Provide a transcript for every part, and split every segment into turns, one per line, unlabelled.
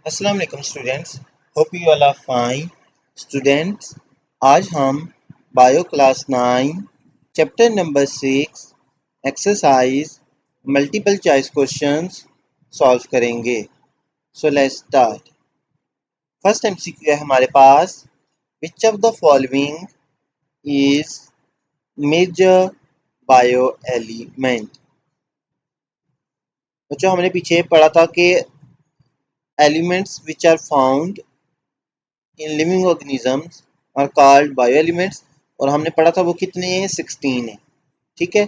अस्सलाम वालेकुम students, hope you all are fine. Students, आज हम bio class 9 chapter number 6 exercise multiple choice questions solve करेंगे। So let's start. First MCQ है हमारे पास, which of the following is major bio element. बच्चों, हमने पीछे पढ़ा था कि elements which are found in living organisms are called bio elements, और हमने पढ़ा था वो कितने हैं, 16 है। ठीक है,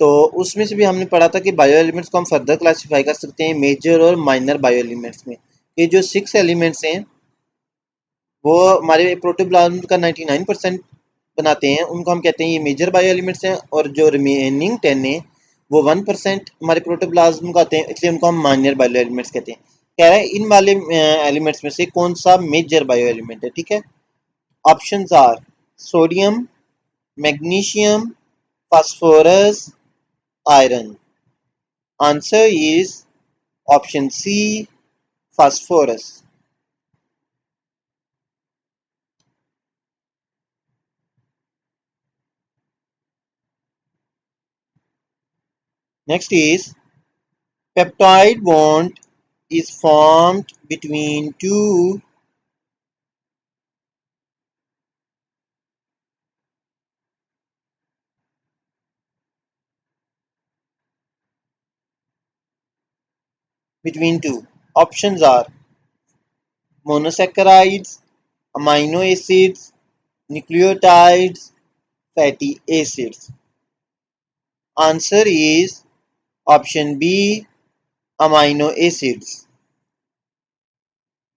तो उसमें से भी हमने पढ़ा था कि बायो एलिमेंट्स को हम फर्दर क्लासीफाई कर सकते हैं मेजर और माइनर बायो एलिमेंट्स में। ये जो 6 एलिमेंट्स हैं वो हमारे प्रोटोप्लाज्म का 99% बनाते हैं, उनको हम कहते हैं ये मेजर बायो एलिमेंट्स हैं, और जो रिमेनिंग 10 है वो 1% हमारे प्रोटोप्लाज्म का आते हैं, इसलिए उनको हम माइनर बायो एलिमेंट्स कहते हैं। कह रहा है इन वाले एलिमेंट्स में से कौन सा मेजर बायो एलिमेंट है। ठीक है, options are sodium, magnesium, phosphorus, iron. Answer is option C, phosphorus. Next is peptide bond is formed between two. Options are monosaccharides, amino acids, nucleotides, fatty acids. Answer is option B, amino acids.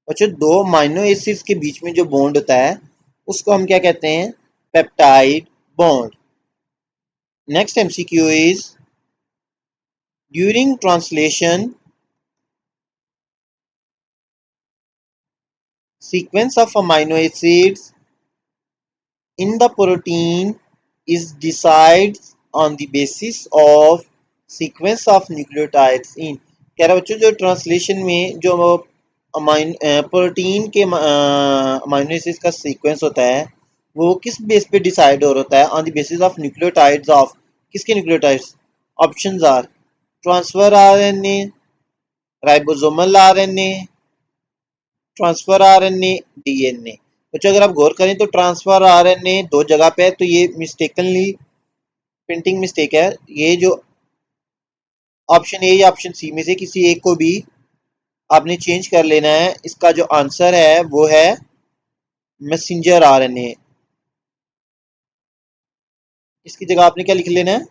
बच्चों, दो amino acids के बीच में जो bond होता है उसको हम क्या कहते हैं, peptide bond. Next MCQ is during translation sequence of amino acids in the protein is decided on the basis of sequence of nucleotides in। कह रहा बच्चों, जो ट्रांसलेशन में जो प्रोटीन के अमाइनो एसिड्स का सीक्वेंस होता है वो किस बेस पे डिसाइड हो होता है, on the basis of nucleotides of, किसके nucleotides. Options are transfer RNA, ribosomal RNA, transfer RNA, DNA. बच्चों, अगर आप गौर करें तो ट्रांसफर आरएनए दो जगह पे है, तो ये मिस्टेकनली प्रिंटिंग मिस्टेक है। ये जो ऑप्शन ए या ऑप्शन सी में से किसी एक को भी आपने चेंज कर लेना है। इसका जो आंसर है वो है मैसेंजर आरएनए। इसकी जगह आपने क्या लिख लेना है,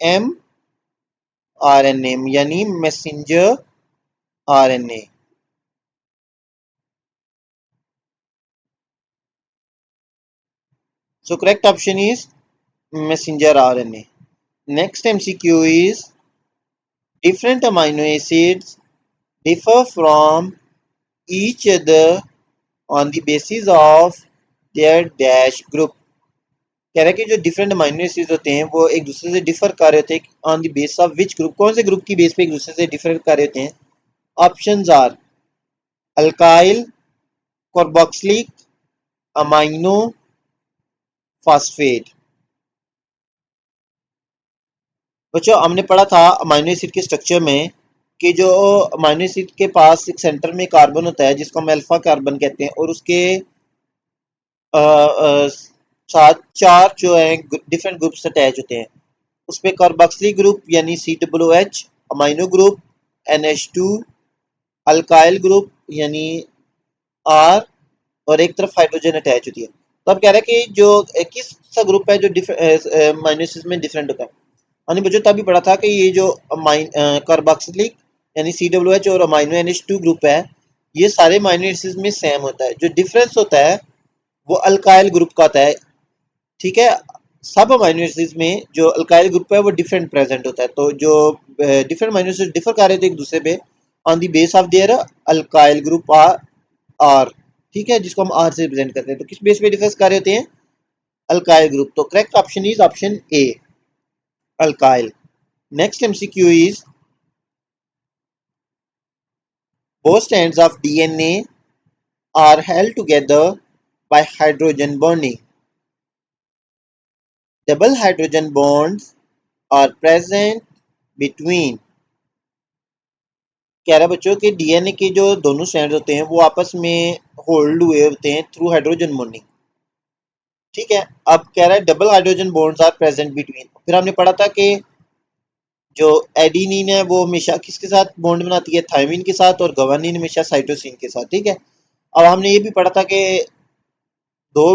एम आरएनए, यानी messenger RNA. So correct option is messenger RNA. Next MCQ is different amino acids differ from each other on the basis of their dash group। कह रहा है कि जो डिफरेंट अमाइनो एसिड्स होते हैं वो एक दूसरे से डिफर कर रहे होते हैं on the base of which group, कौन से ग्रुप की बेस पे एक दूसरे से डिफर कर रहे होते हैं। Options are alkyl, carboxylic, amino, phosphate. बच्चों, हमने पढ़ा था अमाइनो एसिड के स्ट्रक्चर में कि जो अमाइनो एसिड के पास एक सेंटर में कार्बन होता है जिसको हम अल्फा कार्बन कहते हैं, और उसके साथ चार जो है डिफरेंट ग्रुप्स अटैच होते हैं। उस पर कार्बोक्सिलिक ग्रुप यानी COOH, amino group NH2, alkyl group यानी R, और एक तरफ हाइड्रोजन अटैच होती है। तो अब कह रहा है कि जो किस सा ग्रुप है जो अमाइनो एसिड में डिफरेंट होता है। हमने बच्चों तभी पढ़ा था कि ये जो कार्बोक्सिलिक यानी COOH और अमाइनो NH2 ग्रुप है, ये सारे अमाइनो एसिड्स में सेम होता है। जो डिफरेंस होता है वो अल्काइल ग्रुप का होता है। ठीक है, सब अमाइनो एसिड्स में जो अल्काइल ग्रुप है वो डिफरेंट प्रेजेंट होता है। तो जो डिफरेंट अमाइनो एसिड डिफर कर रहे थे एक दूसरे पे on the base of their alkyl group are. ठीक है, जिसको हम आर से रिप्रेजेंट करते हैं। तो किस बेस पे डिफर कर रहे होते हैं, अल्काइल ग्रुप। तो correct option is option A, alkyl. Next MCQ is Both strands of DNA are held together by hydrogen bonding. Double hydrogen bonds are present between। कह रहा है बच्चों कि डीएनए के जो दोनों स्ट्रैंड्स होते हैं वो आपस में होल्ड हुए होते हैं थ्रू हाइड्रोजन बॉन्डिंग। ठीक है, अब कह रहा है double hydrogen bonds are present between. फिर हमने पढ़ा था कि जो एडिनिन है वो हमेशा किसके साथ बॉन्ड बनाती है, थायमिन के साथ, और गवानिन हमेशा साइटोसिन के साथ। ठीक है, अब हमने ये भी पढ़ा था कि दो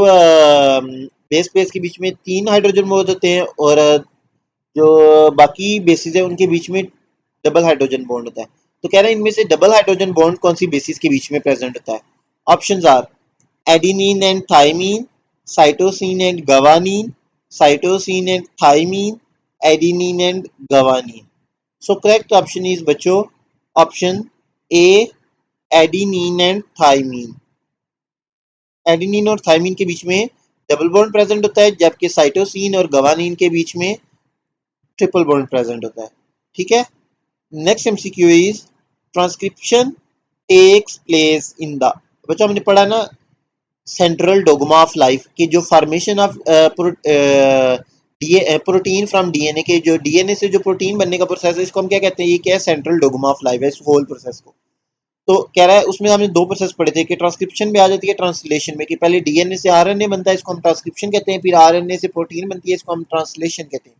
बेस पेयर के बीच में तीन हाइड्रोजन बॉन्ड होते हैं, और जो बाकी बेसिस है उनके बीच में डबल हाइड्रोजन बॉन्ड होता है। तो कह रहे हैं इनमें से डबल हाइड्रोजन बॉन्ड कौन सी बेसिस के बीच में प्रेजेंट होता है। Options are adenine and thymine, cytosine and guanine, cytosine and thymine, adenine and guanine. So correct option is बच्चों option A, adenine and thymine. Adenine और थायमीन के बीच में डबल बॉन्ड प्रेजेंट होता है, जबकि साइटोसिन और गवानीन के बीच में ट्रिपल बॉन्ड प्रेजेंट होता है। ठीक है, next MCQ is transcription takes place in the. बच्चों हमने पढ़ा ना सेंट्रल डोगमा ऑफ लाइफ की जो formation of protein from DNA के, जो डीएनए से जो प्रोटीन बनने का प्रोसेस है, इसको हम क्या कहते हैं, ये क्या है, सेंट्रल डोगमा ऑफ लाइफ है इस होल प्रोसेस को। तो कह रहा है उसमें हमने दो प्रोसेस पढ़े थे कि ट्रांसक्रिप्शन में आ जाती है, ट्रांसलेशन में, कि पहले डीएनए से आरएनए बनता है, इसको हम ट्रांसक्रिप्शन कहते हैं, फिर आरएनए से प्रोटीन बनती है, इसको हम ट्रांसलेशन कहते हैं।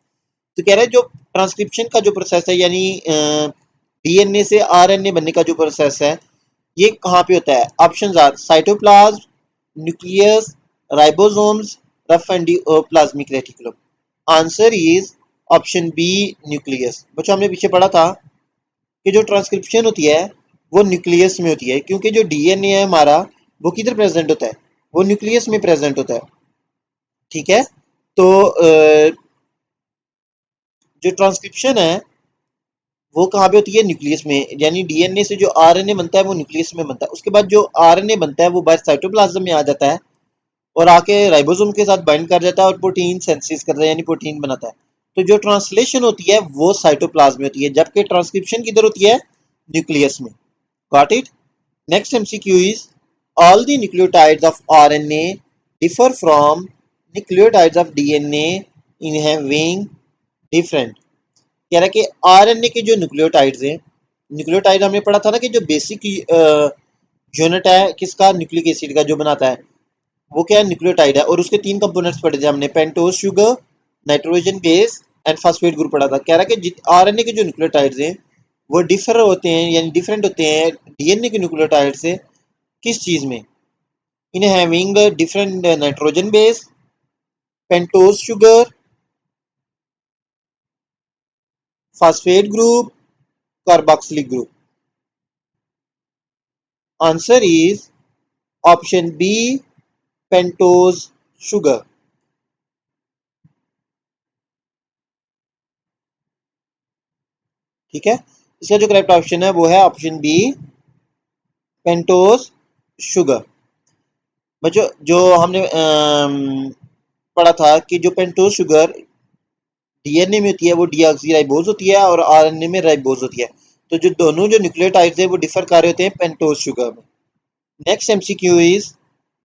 तो कह रहा है जो ट्रांसक्रिप्शन का जो प्रोसेस है, यानी डीएनए से आरएनए बनने का जो प्रोसेस है, ये कहाँ पे होता है। Options are cytoplasm, nucleus, ribosomes, rough endoplasmic reticulum. Answer is option B, nucleus. बच्चों हमने पीछे पढ़ा था कि जो ट्रांसक्रिप्शन होती है वो न्यूक्लियस में होती है, क्योंकि जो डीएनए है हमारा वो किधर प्रेजेंट होता है, वो न्यूक्लियस में प्रेजेंट होता है। ठीक है, तो जो ट्रांसक्रिप्शन है वो कहाँ पे होती है, न्यूक्लियस में, यानी डीएनए से जो आरएनए बनता है वो न्यूक्लियस में बनता है। उसके बाद जो आरएनए बनता है वो बाहर साइटोप्लाज्म में आ जाता है और आके राइबोसोम के साथ बाइंड कर जाता है और प्रोटीन सिंथेसिस करता है, यानी प्रोटीन बनाता है। तो जो ट्रांसलेशन होती है वो साइटोप्लाज्म में होती है, जबकि ट्रांसक्रिप्शन किधर होती है, न्यूक्लियस में। Got it. Next MCQ is all the nucleotides of RNA differ from nucleotides of DNA in having different. कह रहा है कि आरएनए के जो न्यूक्लियोटाइड्स हैं, न्यूक्लियोटाइड हमने पढ़ा था ना कि जो बेसिक यूनिट है किसका, न्यूक्लिक एसिड का जो बनाता है, वो क्या है, न्यूक्लियोटाइड है। और उसके तीन कंपोनेंट्स पढ़े थे हमने, pentose sugar, nitrogen base and phosphate group पढ़ा था। कह रहा है कि आरएनए के जो न्यूक्लियोटाइड्स हैं वो डिफर होते हैं, यानी डिफरेंट होते हैं डीएनए के न्यूक्लियोटाइड से। किस चीज में, in having different nitrogen base, pentose sugar, phosphate group, carboxylic group. Answer is option B, pentose sugar. ठीक है, इसका जो करेक्ट ऑप्शन है वो है ऑप्शन बी, पेंटोज शुगर। बच्चों जो हमने पढ़ा था कि जो पेंटोज शुगर डीएनए में होती है वो डीऑक्सीराइबोज होती है और आरएनए में राइबोज होती है। तो जो दोनों जो न्यूक्लियोटाइड्स है वो डिफर कर रहे होते हैं पेंटोज शुगर में। Next MCQ is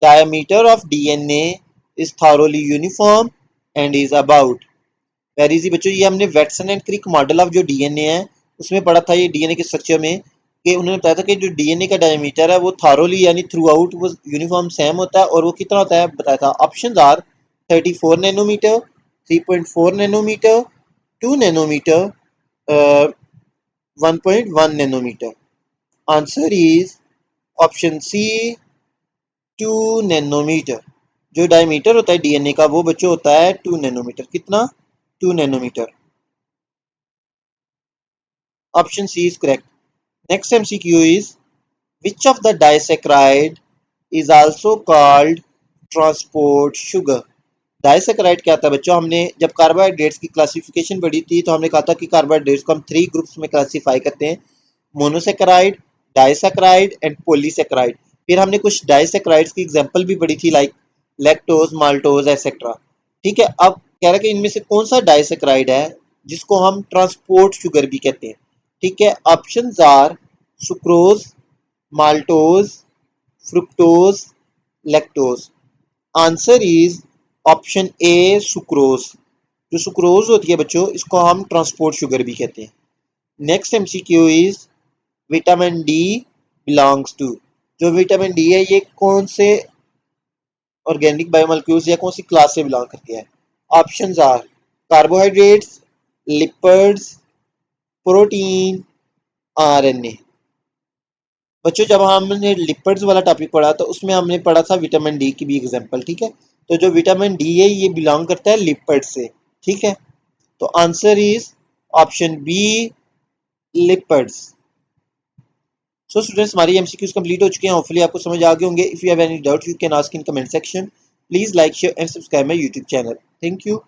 diameter of DNA is thoroughly uniform and is about. Very easy बच्चों, ये हमने वेटसन एंड क्रिक मॉडल ऑफ जो डीएनए है उसमें पढ़ा था, ये डीएनए के स्ट्रक्चर में, कि उन्होंने बताया था कि जो डीएनए का डायमीटर है वो थारोली यानी थ्रू आउट वो यूनिफॉर्म सेम होता है, और वो कितना होता है बताया था। Options are 34 nanometre, 3.4 nanometre, 2 nanometre, 1.1 nanometre. Answer is option C, 2 nanometre. जो डायमीटर होता है डीएनए का वो बच्चों होता है 2 नैनोमीटर। कितना, 2 nanometre. Option C is correct. Next MCQ is which of the disaccharide is also called transport sugar? Disaccharide क्या था बच्चों, हमने जब कार्बोहाइड्रेट्स की क्लासिफिकेशन पढ़ी थी तो हमने कहा था कि कार्बोहाइड्रेट्स को हम 3 ग्रुप्स में क्लासीफाई करते हैं, मोनोसेक्राइड, डाइसेक्राइड एंड पॉलीसेक्राइड। फिर हमने कुछ डाइसेक्राइड्स की एग्जांपल भी पढ़ी थी, लाइक लैक्टोज, माल्टोज एक्सेट्रा। ठीक है, अब कह रहा है कि इनमें से कौन सा डाइसेक्राइड है जिसको हम ट्रांसपोर्ट शुगर भी कहते हैं। ठीक है, options are sucrose, maltose, fructose, lactose. Answer is option A sucrose. जो सुक्रोज होती है बच्चों, इसको हम ट्रांसपोर्ट शुगर भी कहते हैं। Next MCQ is vitamin D belongs to. जो विटामिन डी है ये कौन से ऑर्गेनिक बायोमोलिक्यूल्स या कौन सी क्लास से बिलोंग करती है? Options are carbohydrates, lipids, protein, RNA. बच्चों जब हमने लिपिड्स वाला टॉपिक पढ़ा तो उसमें हमने पढ़ा था विटामिन डी की भी एग्जांपल, ठीक है। तो जो विटामिन डी है ये बिलोंग करता है लिपिड से, ठीक है। तो answer is option B, lipids. So students हमारी एमसीक्यूज कंप्लीट हो चुके हैं। होपफुली आपको समझ आ गए होंगे। If you have any doubt you can ask in comment section. Please like share and subscribe my YouTube channel. Thank you.